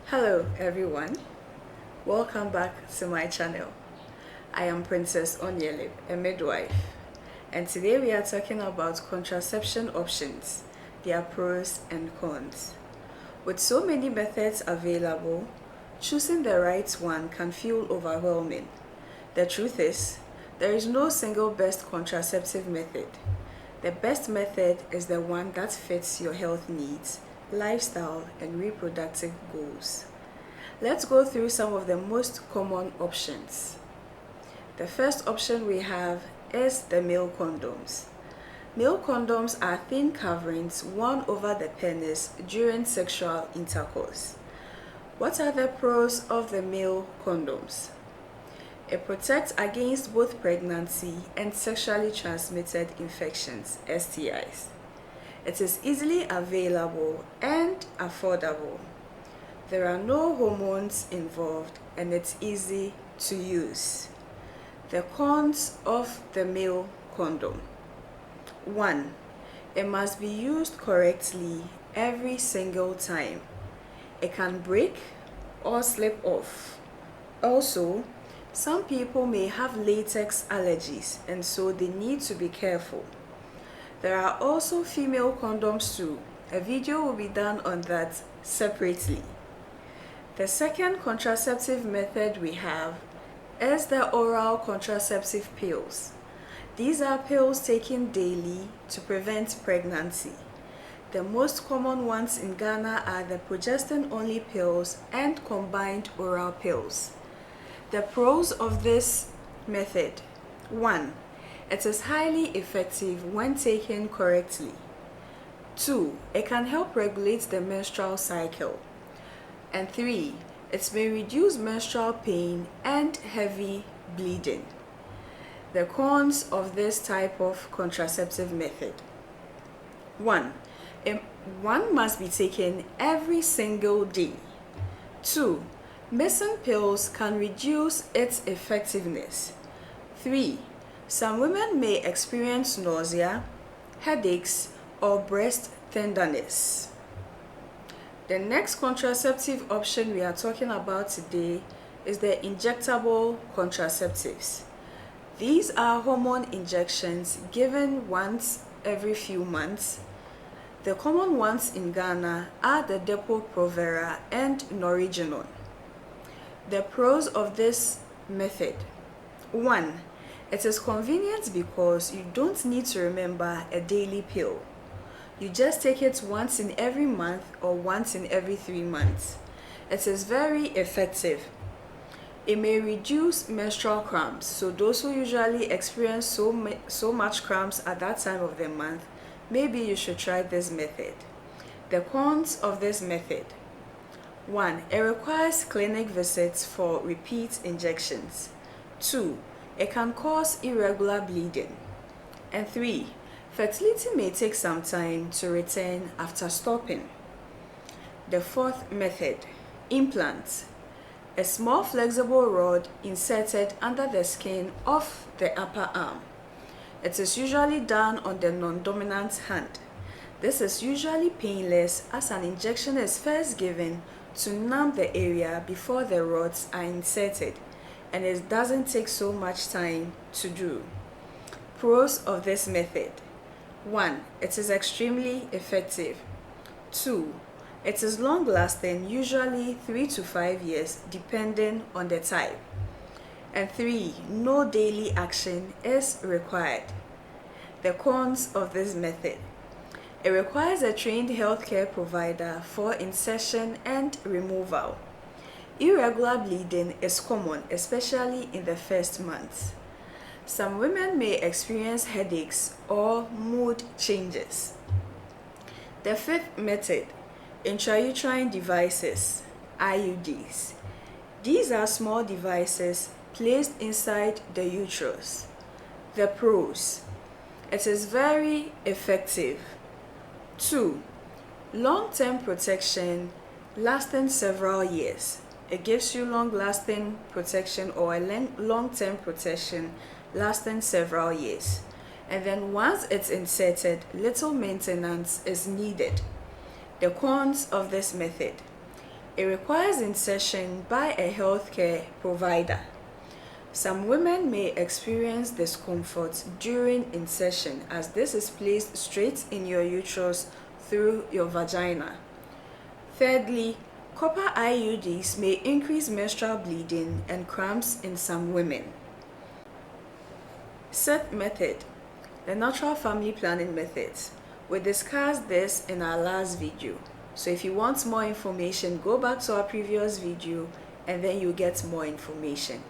Hello everyone, welcome back to my channel. I am Princess Onyele, a midwife, and today we are talking about contraception options, their pros and cons. With so many methods available, choosing the right one can feel overwhelming. The truth is, there is no single best contraceptive method. The best method is the one that fits your health needs, lifestyle, and reproductive goals. Let's go through some of the most common options. The first option we have is the male condoms. Male condoms are thin coverings worn over the penis during sexual intercourse. What are the pros of the male condoms? It protects against both pregnancy and sexually transmitted infections, STIs. It is easily available and affordable. There are no hormones involved and it's easy to use. The cons of the male condom. 1. It must be used correctly every single time. It can break or slip off. Also, some people may have latex allergies and so they need to be careful. There are also female condoms too. A video will be done on that separately. The second contraceptive method we have is the oral contraceptive pills. These are pills taken daily to prevent pregnancy. The most common ones in Ghana are the progestin-only pills and combined oral pills. The pros of this method. 1. It is highly effective when taken correctly. 2. It can help regulate the menstrual cycle. And 3. It may reduce menstrual pain and heavy bleeding. The cons of this type of contraceptive method. 1. One must be taken every single day. 2. Missing pills can reduce its effectiveness. 3. Some women may experience nausea, headaches, or breast tenderness. The next contraceptive option we are talking about today is the injectable contraceptives. These are hormone injections given once every few months. The common ones in Ghana are the Depo-Provera and Norigenol. The pros of this method. 1. It is convenient because you don't need to remember a daily pill. You just take it once in every month or once in every 3 months. It is very effective. It may reduce menstrual cramps, so those who usually experience so much cramps at that time of the month, maybe you should try this method. The cons of this method. 1. It requires clinic visits for repeat injections. 2. It can cause irregular bleeding. And 3. Fertility may take some time to return after stopping. The fourth method. Implants. A small flexible rod inserted under the skin of the upper arm. It is usually done on the non-dominant hand. This is usually painless as an injection is first given to numb the area before the rods are inserted, and it doesn't take so much time to do. Pros of this method. 1. It is extremely effective. 2. It is long-lasting, usually 3 to 5 years, depending on the type. And 3. No daily action is required. The cons of this method. It requires a trained healthcare provider for insertion and removal. Irregular bleeding is common, especially in the first months. Some women may experience headaches or mood changes. The fifth method, intrauterine devices, IUDs. These are small devices placed inside the uterus. The pros. It is very effective. 2. Long-term protection lasting several years. It gives you long-lasting protection or a long-term protection lasting several years. And then once it's inserted, little maintenance is needed. The cons of this method. It requires insertion by a healthcare provider. Some women may experience discomfort during insertion as this is placed straight in your uterus through your vagina. Thirdly, copper IUDs may increase menstrual bleeding and cramps in some women. Sixth method, the natural family planning methods. We discussed this in our last video. So if you want more information, go back to our previous video and then you get more information.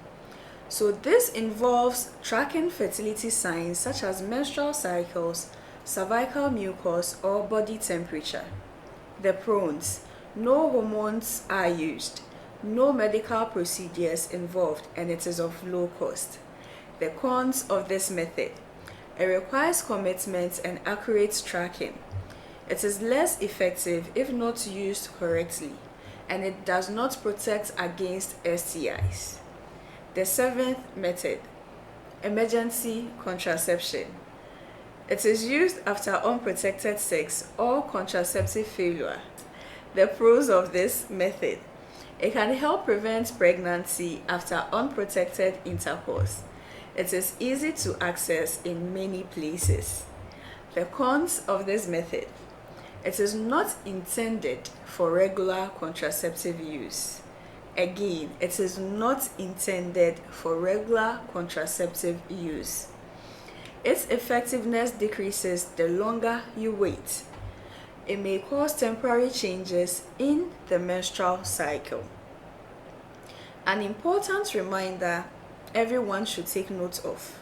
So this involves tracking fertility signs such as menstrual cycles, cervical mucus, or body temperature. The pros: no hormones are used, no medical procedures involved, and it is of low cost. The cons of this method: it requires commitment and accurate tracking. It is less effective if not used correctly, and it does not protect against STIs. The seventh method, emergency contraception. It is used after unprotected sex or contraceptive failure. The pros of this method: it can help prevent pregnancy after unprotected intercourse. It is easy to access in many places. The cons of this method: it is not intended for regular contraceptive use. Again, it is not intended for regular contraceptive use. Its effectiveness decreases the longer you wait. It may cause temporary changes in the menstrual cycle. An important reminder everyone should take note of: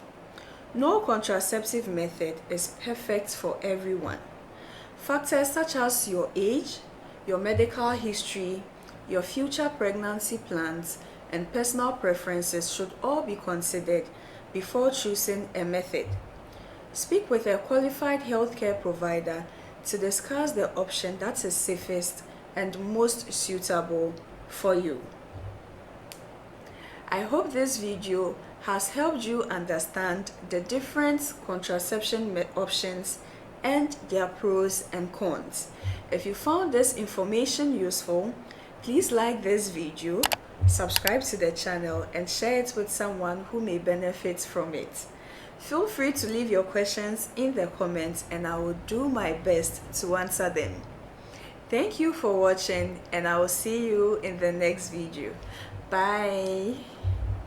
no contraceptive method is perfect for everyone. Factors such as your age, your medical history, your future pregnancy plans, and personal preferences should all be considered before choosing a method. Speak with a qualified healthcare provider to discuss the option that is safest and most suitable for you. I hope this video has helped you understand the different contraception options and their pros and cons. If you found this information useful, please like this video, subscribe to the channel, and share it with someone who may benefit from it. Feel free to leave your questions in the comments and I will do my best to answer them. Thank you for watching and I will see you in the next video. Bye.